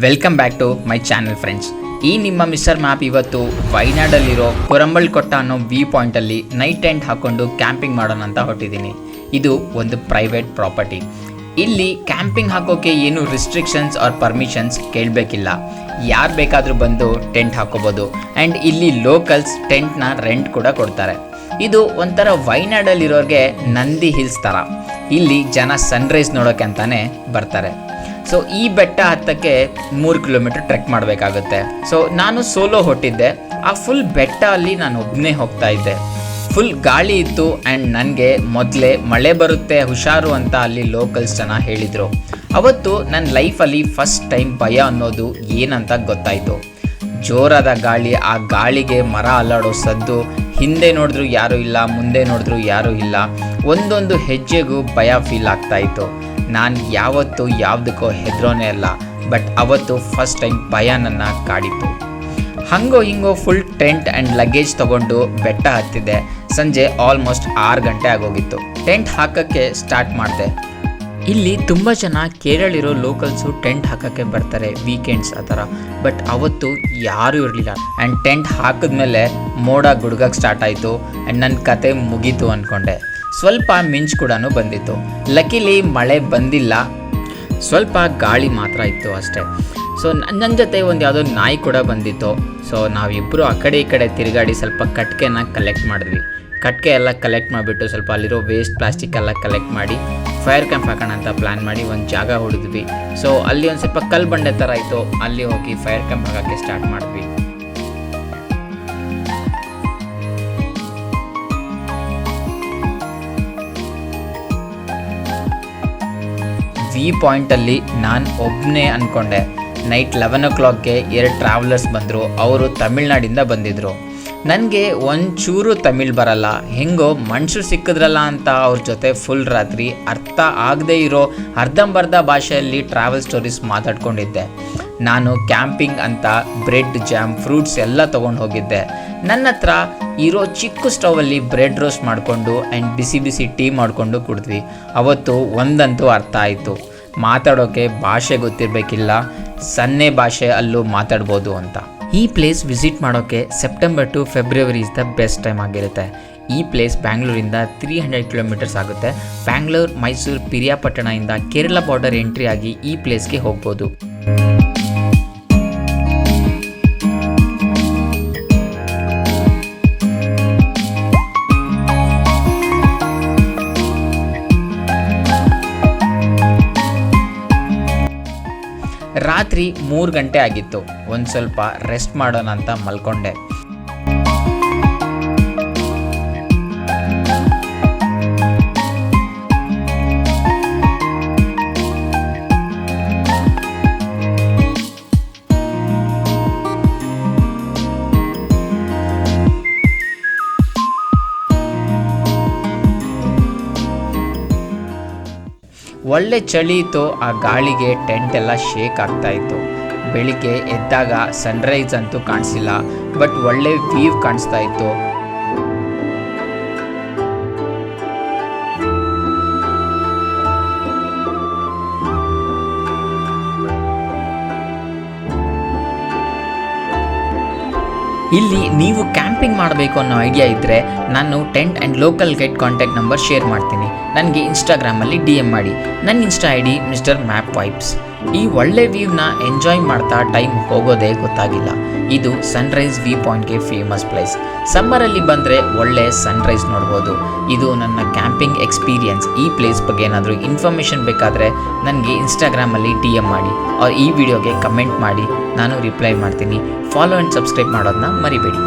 Welcome back to my channel friends. ಈ ನಿಮ್ಮ mister map ಇವತ್ತು ವೈನಾಡಲ್ಲಿರೋ ಕುರಂಬಳ್ಕೊಟ್ಟ ಅನ್ನೋ ವ್ಯೂ ಪಾಯಿಂಟಲ್ಲಿ ನೈಟ್ ಟೆಂಟ್ ಹಾಕ್ಕೊಂಡು ಕ್ಯಾಂಪಿಂಗ್ ಮಾಡೋಣ ಅಂತ ಹೊರಟಿದ್ದೀನಿ. ಇದು ಒಂದು ಪ್ರೈವೇಟ್ ಪ್ರಾಪರ್ಟಿ. ಇಲ್ಲಿ ಕ್ಯಾಂಪಿಂಗ್ ಹಾಕೋಕ್ಕೆ ಏನು ರಿಸ್ಟ್ರಿಕ್ಷನ್ಸ್ ಆರ್ ಪರ್ಮಿಷನ್ಸ್ ಕೇಳಬೇಕಿಲ್ಲ. ಯಾರು ಬೇಕಾದರೂ ಬಂದು ಟೆಂಟ್ ಹಾಕೋಬೋದು. ಆ್ಯಂಡ್ ಇಲ್ಲಿ ಲೋಕಲ್ಸ್ ಟೆಂಟ್ನ ರೆಂಟ್ ಕೂಡ ಕೊಡ್ತಾರೆ. ಇದು ಒಂಥರ ವೈನಾಡಲ್ಲಿರೋರಿಗೆ ನಂದಿ ಹಿಲ್ಸ್ ಥರ. ಇಲ್ಲಿ ಜನ ಸನ್ರೈಸ್ ನೋಡೋಕ್ಕೆ ಅಂತಾನೆ ಬರ್ತಾರೆ. ಸೊ ಈ ಬೆಟ್ಟ ಹತ್ತಕ್ಕೆ 3 ಕಿಲೋಮೀಟರ್ ಟ್ರೆಕ್ ಮಾಡಬೇಕಾಗುತ್ತೆ. ಸೊ ನಾನು ಸೋಲೋ ಹೊಟ್ಟಿದ್ದೆ. ಆ ಫುಲ್ ಬೆಟ್ಟ ಅಲ್ಲಿ ನಾನು ಒಬ್ಬನೇ ಹೋಗ್ತಾ ಇದ್ದೆ. ಫುಲ್ ಗಾಳಿ ಇತ್ತು. ಆ್ಯಂಡ್ ನನಗೆ ಮೊದಲೇ ಮಳೆ ಬರುತ್ತೆ ಹುಷಾರು ಅಂತ ಅಲ್ಲಿ ಲೋಕಲ್ಸ್ ಜನ ಹೇಳಿದರು. ಅವತ್ತು ನನ್ನ ಲೈಫಲ್ಲಿ ಫಸ್ಟ್ ಟೈಮ್ ಭಯ ಅನ್ನೋದು ಏನಂತ ಗೊತ್ತಾಯಿತು. ಜೋರಾದ ಗಾಳಿ, ಆ ಗಾಳಿಗೆ ಮರ ಅಲ್ಲಾಡೋ ಸದ್ದು, ಹಿಂದೆ ನೋಡಿದ್ರು ಯಾರೂ ಇಲ್ಲ, ಮುಂದೆ ನೋಡಿದ್ರು ಯಾರೂ ಇಲ್ಲ. ಒಂದೊಂದು ಹೆಜ್ಜೆಗೂ ಭಯ ಫೀಲ್ ಆಗ್ತಾಯಿತ್ತು. ನಾನು ಯಾವತ್ತೂ ಯಾವುದಕ್ಕೋ ಹೆದರೋನೇ ಅಲ್ಲ, ಬಟ್ ಅವತ್ತು ಫಸ್ಟ್ ಟೈಮ್ ಭಯ ನನ್ನ ಕಾಡಿತ್ತು. ಹಂಗೋ ಹಿಂಗೋ ಫುಲ್ ಟೆಂಟ್ ಆ್ಯಂಡ್ ಲಗೇಜ್ ತೊಗೊಂಡು ಬೆಟ್ಟ ಹತ್ತಿದೆ. ಸಂಜೆ ಆಲ್ಮೋಸ್ಟ್ 6 ಗಂಟೆ ಆಗೋಗಿತ್ತು. ಟೆಂಟ್ ಹಾಕೋಕ್ಕೆ ಸ್ಟಾರ್ಟ್ ಮಾಡಿದೆ. ಇಲ್ಲಿ ತುಂಬ ಜನ ಕೇರಳಿರೋ ಲೋಕಲ್ಸು ಟೆಂಟ್ ಹಾಕೋಕ್ಕೆ ಬರ್ತಾರೆ ವೀಕೆಂಡ್ಸ್ ಆ ಥರ. ಬಟ್ ಅವತ್ತು ಯಾರೂ ಇರಲಿಲ್ಲ. ಆ್ಯಂಡ್ ಟೆಂಟ್ ಹಾಕಿದ್ಮೇಲೆ ಮೋಡ ಗುಡ್ಗಕ್ಕೆ ಸ್ಟಾರ್ಟ್ ಆಯಿತು. ಆ್ಯಂಡ್ ನನ್ನ ಕತೆ ಮುಗೀತು ಅಂದ್ಕೊಂಡೆ. ಸ್ವಲ್ಪ ಮಿಂಚು ಕೂಡ ಬಂದಿತ್ತು. ಲಕಿಲಿ ಮಳೆ ಬಂದಿಲ್ಲ, ಸ್ವಲ್ಪ ಗಾಳಿ ಮಾತ್ರ ಇತ್ತು ಅಷ್ಟೇ. ಸೊ ನನ್ನ ಜೊತೆ ಒಂದು ಯಾವುದೋ ನಾಯಿ ಕೂಡ ಬಂದಿತ್ತು. ಸೊ ನಾವಿಬ್ಬರು ಆ ಕಡೆ ಈ ಕಡೆ ತಿರುಗಾಡಿ ಸ್ವಲ್ಪ ಕಟ್ಗೆನ ಕಲೆಕ್ಟ್ ಮಾಡಿದ್ವಿ. ಕಟ್ಗೆ ಎಲ್ಲ ಕಲೆಕ್ಟ್ ಮಾಡಿಬಿಟ್ಟು ಸ್ವಲ್ಪ ಅಲ್ಲಿರೋ ವೇಸ್ಟ್ ಪ್ಲಾಸ್ಟಿಕ್ ಎಲ್ಲ ಕಲೆಕ್ಟ್ ಮಾಡಿ ಫೈರ್ ಕ್ಯಾಂಪ್ ಹಾಕೋಣ ಅಂತ ಪ್ಲ್ಯಾನ್ ಮಾಡಿ ಒಂದು ಜಾಗ ಹೊಡೆದ್ವಿ. ಸೊ ಅಲ್ಲಿ ಒಂದು ಸ್ವಲ್ಪ ಕಲ್ಲು ಬಂಡೆ ಥರ ಇತ್ತು. ಅಲ್ಲಿ ಹೋಗಿ ಫೈರ್ ಕ್ಯಾಂಪ್ ಹಾಕೋಕ್ಕೆ ಸ್ಟಾರ್ಟ್ ಮಾಡಿದ್ವಿ. ವ್ಯೂ ಪಾಯಿಂಟಲ್ಲಿ ನಾನು ಒಬ್ಬನೇ ಅಂದ್ಕೊಂಡೆ. ನೈಟ್ 11 o'clockಗೆ 2 ಟ್ರಾವೆಲರ್ಸ್ ಬಂದರು. ಅವರು ತಮಿಳ್ನಾಡಿಂದ ಬಂದಿದ್ದರು. ನನಗೆ ಒಂಚೂರು ತಮಿಳ್ ಬರಲ್ಲ. ಹೆಂಗೋ ಮನುಷ್ಯರು ಸಿಕ್ಕಿದ್ರಲ್ಲ ಅಂತ ಅವ್ರ ಜೊತೆ ಫುಲ್ ರಾತ್ರಿ ಅರ್ಥ ಆಗದೇ ಇರೋ ಅರ್ಧಂಬರ್ಧ ಭಾಷೆಯಲ್ಲಿ ಟ್ರಾವೆಲ್ ಸ್ಟೋರೀಸ್ ಮಾತಾಡ್ಕೊಂಡಿದ್ದೆ. ನಾನು ಕ್ಯಾಂಪಿಂಗ್ ಅಂತ ಬ್ರೆಡ್, ಜಾಮ್, ಫ್ರೂಟ್ಸ್ ಎಲ್ಲ ತೊಗೊಂಡು ಹೋಗಿದ್ದೆ. ನನ್ನ ಹತ್ರ ಇರೋ ಚಿಕ್ಕ ಸ್ಟವಲ್ಲಿ ಬ್ರೆಡ್ ರೋಸ್ಟ್ ಮಾಡಿಕೊಂಡು ಆ್ಯಂಡ್ ಬಿಸಿ ಬಿಸಿ ಟೀ ಮಾಡಿಕೊಂಡು ಕುಡಿದ್ವಿ. ಅವತ್ತು ಒಂದಂತೂ ಅರ್ಥ ಆಯಿತು, ಮಾತಾಡೋಕ್ಕೆ ಭಾಷೆ ಗೊತ್ತಿರಬೇಕಿಲ್ಲ, ಸನ್ನೆ ಭಾಷೆ ಅಲ್ಲೂ ಮಾತಾಡ್ಬೋದು ಅಂತ. ಈ ಪ್ಲೇಸ್ ವಿಸಿಟ್ ಮಾಡೋಕ್ಕೆ September to February is the best time ಆಗಿರುತ್ತೆ. ಈ ಪ್ಲೇಸ್ ಬ್ಯಾಂಗ್ಳೂರಿಂದ 300 ಕಿಲೋಮೀಟರ್ಸ್ ಆಗುತ್ತೆ. ಬ್ಯಾಂಗ್ಳೂರು, ಮೈಸೂರು, ಪಿರಿಯಾಪಟ್ಟಣದಿಂದ ಕೇರಳ ಬಾರ್ಡರ್ ಎಂಟ್ರಿ ಆಗಿ ಈ ಪ್ಲೇಸ್ಗೆ ಹೋಗ್ಬೋದು. ರಾತ್ರಿ 3 ಗಂಟೆ ಆಗಿತ್ತು. ಒಂದು ಸ್ವಲ್ಪ ರೆಸ್ಟ್ ಮಾಡೋಣ ಅಂತ ಮಲ್ಕೊಂಡೆ. ಒಳ್ಳೆ ಚಳಿ ಇತ್ತು. ಆ ಗಾಳಿಗೆ ಟೆಂಟ್ ಎಲ್ಲ ಶೇಕ್ ಆಗ್ತಾ ಇತ್ತು. ಬೆಳಿಗ್ಗೆ ಎದ್ದಾಗ ಸನ್ರೈಸ್ ಅಂತೂ ಕಾಣಿಸಿಲ್ಲ, ಬಟ್ ಒಳ್ಳೆ ವ್ಯೂ ಕಾಣಿಸ್ತಾ ಇತ್ತು. ಇಲ್ಲಿ ನೀವು ಕ್ಯಾಂಪಿಂಗ್ ಮಾಡಬೇಕು ಅನ್ನೋ ಐಡಿಯಾ ಇದ್ದರೆ ನಾನು tent and local guide contact number share ಮಾಡ್ತೀನಿ. ನನಗೆ ಇನ್ಸ್ಟಾಗ್ರಾಮಲ್ಲಿ DM ಮಾಡಿ. ನನ್ನ insta ID mister map vibes. ಈ ಒಳ್ಳೆ ವ್ಯೂನ ಎಂಜಾಯ್ ಮಾಡ್ತಾ ಟೈಮ್ ಹೋಗೋದೇ ಗೊತ್ತಾಗಿಲ್ಲ. ಇದು ಸನ್ರೈಸ್ ವ್ಯೂ ಪಾಯಿಂಟ್ಗೆ ಫೇಮಸ್ ಪ್ಲೇಸ್. ಸಮ್ಮರಲ್ಲಿ ಬಂದರೆ ಒಳ್ಳೆ ಸನ್ರೈಸ್ ನೋಡ್ಬೋದು. ಇದು ನನ್ನ ಕ್ಯಾಂಪಿಂಗ್ ಎಕ್ಸ್ಪೀರಿಯನ್ಸ್. ಈ ಪ್ಲೇಸ್ ಬಗ್ಗೆ ಏನಾದರೂ ಇನ್ಫಾರ್ಮೇಷನ್ ಬೇಕಾದರೆ ನನಗೆ ಇನ್ಸ್ಟಾಗ್ರಾಮಲ್ಲಿ DM ಮಾಡಿ. ಈ ವಿಡಿಯೋಗೆ ಕಮೆಂಟ್ ಮಾಡಿ, ನಾನು ರಿಪ್ಲೈ ಮಾಡ್ತೀನಿ. ಫಾಲೋ ಆ್ಯಂಡ್ ಸಬ್ಸ್ಕ್ರೈಬ್ ಮಾಡೋದನ್ನ ಮರಿಬೇಡಿ.